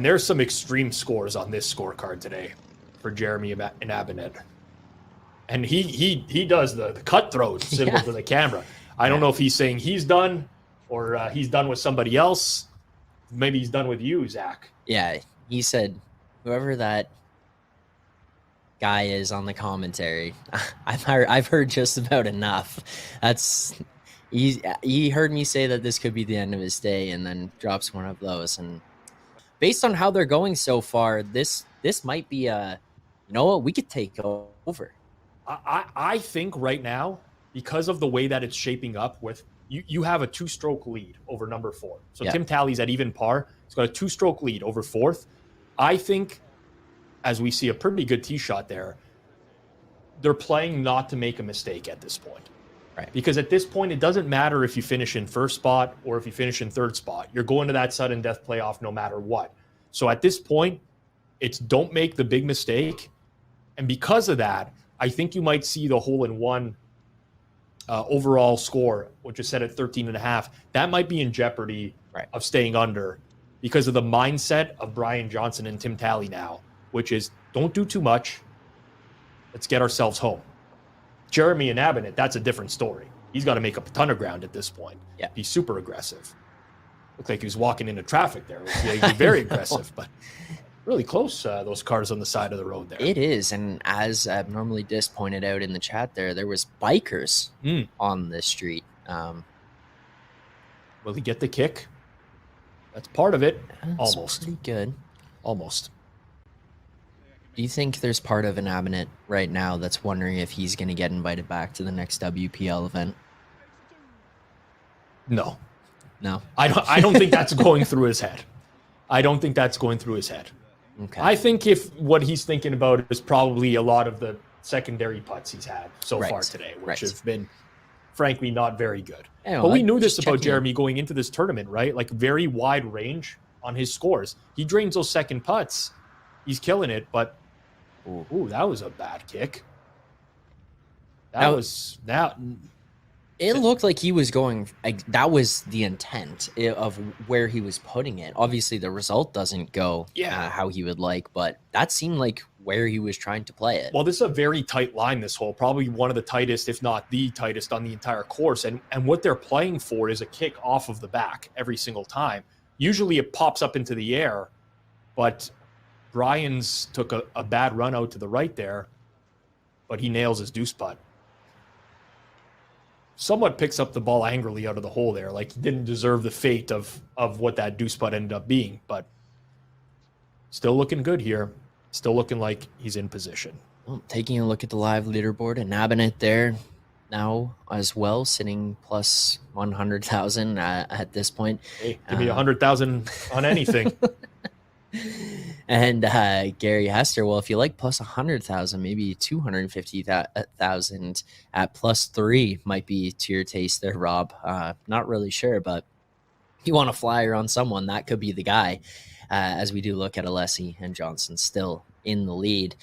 there's some extreme scores on this scorecard today for Jeremy Inabinet. And he does the cutthroat symbol to the camera. I don't know if he's saying he's done or he's done with somebody else. Maybe he's done with you, Zach. Yeah, he said, whoever that guy is on the commentary, I've heard just about enough. He heard me say that this could be the end of his day, and then drops one of those. And based on how they're going so far, this might be you know what, we could take over. I think right now, because of the way that it's shaping up, with you have a 2-stroke lead over number 4. So Tim Talley's at even par. He's got a 2-stroke lead over 4th. I think, as we see a pretty good tee shot there, they're playing not to make a mistake at this point. Right. Because at this point, it doesn't matter if you finish in 1st spot or if you finish in 3rd spot. You're going to that sudden death playoff no matter what. So at this point, it's don't make the big mistake. And because of that, I think you might see the hole-in-one overall score, which is set at 13.5. That might be in jeopardy of staying under because of the mindset of Brian Johnson and Tim Talley now, which is don't do too much. Let's get ourselves home. Jeremy Inabinet, that's a different story. He's got to make up a ton of ground at this point. Yeah. He's super aggressive. Looked like he was walking into traffic there. He's very aggressive, but really close, those cars on the side of the road there. It is, and as Normally Dis pointed out in the chat there was bikers on the street. Will he get the kick? That's part of it. That's Almost. pretty good. Almost. Do you think there's part of an Inabinet right now that's wondering if he's going to get invited back to the next WPL event? No. No? I don't think that's going through his head. I don't think that's going through his head. Okay. I think if what he's thinking about is probably a lot of the secondary putts he's had so far today, which have been, frankly, not very good. But we knew this about Jeremy going into this tournament, right? Like, very wide range on his scores. He drains those second putts. He's killing it, but ooh, that was a bad kick. It looked like he was going, that was the intent of where he was putting it. Obviously, the result doesn't go how he would like, but that seemed like where he was trying to play it. Well, this is a very tight line, this hole. Probably one of the tightest, if not the tightest, on the entire course. And what they're playing for is a kick off of the back every single time. Usually it pops up into the air, but Brian's took a bad run out to the right there, but he nails his deuce putt. Somewhat picks up the ball angrily out of the hole there. Like, he didn't deserve the fate of what that deuce putt ended up being, but still looking good here. Still looking like he's in position. Well, taking a look at the live leaderboard, and Inabinet there now as well, sitting plus 100,000 at this point. Hey, give me 100,000 on anything. And Gary Hester, well, if you like plus 100,000, maybe 250,000 at plus 3 might be to your taste there, Rob. Not really sure, but if you want a flyer on someone, that could be the guy. As we do look at Alessi and Johnson still in the lead.